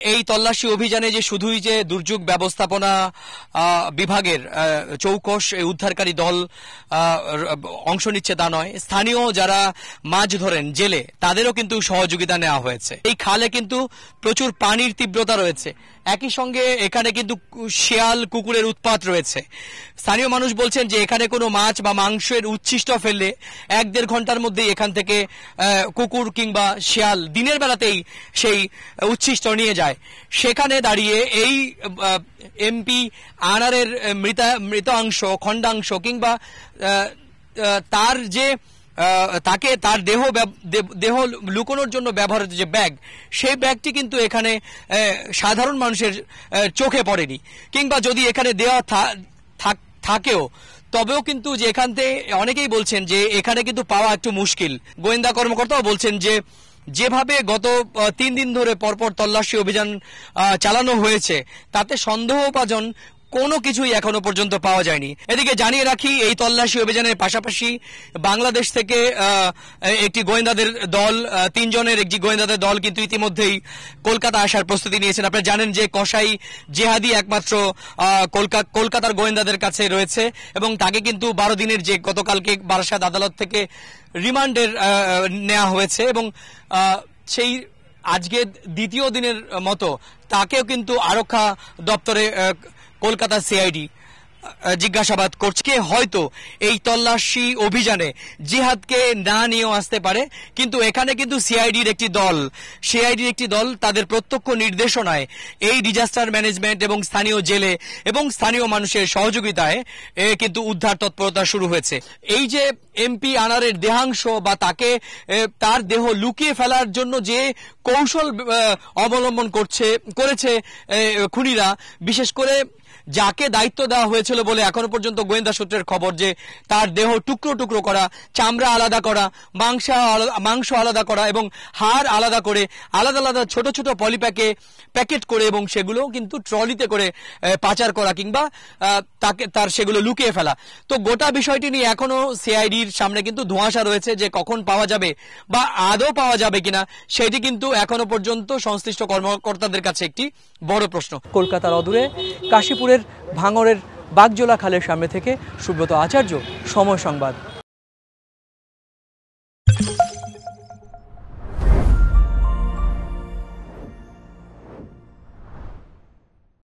এই তল্লাশি অভিযানে যে শুধুই যে দুর্যোগ ব্যবস্থাপনা বিভাগের চৌকস উদ্ধারকারী দল অংশ নিচ্ছে তা নয়, স্থানীয় যারা মাছ ধরেন জেলে তাদেরও কিন্তু সহযোগিতা নেওয়া হয়েছে। এই খালে কিন্তু প্রচুর পানির তীব্রতা রয়েছে, একই সঙ্গে এখানে কিন্তু শিয়াল কুকুরের উৎপাত রয়েছে। স্থানীয় মানুষ বলছেন যে এখানে কোনো মাছ বা মাংসের উচ্ছিষ্ট ফেললে 1-1.5 ঘন্টার মধ্যেই এখান থেকে কুকুর কিংবা শিয়াল দিনের বেলাতেই সেই উচ্ছিষ্ট নিয়ে যায়। সেখানে দাঁড়িয়ে এই এমপি আনারের মৃতাংশ খণ্ডাংশ কিংবা তার যে তাকে তার দেহ লুকোনোর জন্য ব্যবহৃত যে ব্যাগ, সেই ব্যাগটি কিন্তু এখানে সাধারণ মানুষের চোখে পড়েনি, কিংবা যদি এখানে দেওয়া থাকেও তবেও কিন্তু যে এখান থেকে অনেকেই বলছেন যে এখানে কিন্তু পাওয়া একটু মুশকিল। গোয়েন্দা কর্মকর্তাও বলছেন যে যেভাবে গত 3 দিন ধরে পরপর তল্লাশি অভিযান চালানো হয়েছে তাতে সন্দেহভাজন কোনো কিছুই এখনো পর্যন্ত পাওয়া যায়নি। এদিকে জানিয়ে রাখি, এই তল্লাশি অভিযানের পাশাপাশি বাংলাদেশ থেকে একটি গোয়েন্দাদের দল, 3 জনের একটি গোয়েন্দাদের দল কিন্তু ইতিমধ্যেই কলকাতা আসার প্রস্তুতি নিয়েছেন। আপনারা জানেন যে কসাই জেহাদি একমাত্র কলকাতার গোয়েন্দাদের কাছে রয়েছে এবং তাকে কিন্তু 12 দিনের যে গতকালকে বারাসাত আদালত থেকে রিমান্ডের নেওয়া হয়েছে এবং সেই আজকে দ্বিতীয় দিনের মতো তাকেও কিন্তু আরক্ষা দপ্তরে কলকাতা সিআইডি জিজ্ঞাসাবাদ করছে। হয়তো এই তল্লাশি অভিযানে জিহাদকে না নিয়েও আসতে পারে, কিন্তু এখানে কিন্তু সিআইডির একটি দল তাদের প্রত্যক্ষ নির্দেশনায় এই ডিজাস্টার ম্যানেজমেন্ট এবং স্থানীয় জেলে এবং স্থানীয় মানুষের সহযোগিতায় কিন্তু উদ্ধার তৎপরতা শুরু হয়েছে। এই যে এমপি আনারের দেহাংশ বা তার দেহ লুকিয়ে ফেলার জন্য যে কৌশল অবলম্বন করেছে খুনিরা, বিশেষ করে যাকে দায়িত্ব দেওয়া হয়েছিল বলে এখনো পর্যন্ত গোয়েন্দা সূত্রের খবর যে তার দেহ টুকরো টুকরো করা, চামড়া আলাদা করা, মাংস আলাদা করা এবং হাড় আলাদা করে আলাদা আলাদা ছোট ছোট প্যাকেট করে এবং সেগুলো কিন্তু ট্রলিতে করে পাচার করা কিংবা তার সেগুলো লুকিয়ে ফেলা। তো গোটা বিষয়টি নিয়ে এখনো সিআইডির সামনে কিন্তু ধোঁয়াশা রয়েছে যে কখন পাওয়া যাবে বা আদৌ পাওয়া যাবে কিনা, সেটি কিন্তু এখনো পর্যন্ত সংশ্লিষ্ট কর্মকর্তাদের কাছে একটি বড় প্রশ্ন। কলকাতার অদূরে কাশীপুরের ভাঙড়ের বাগজোলা খালের সামনে থেকে সুব্রত আচার্য, সময় সংবাদ।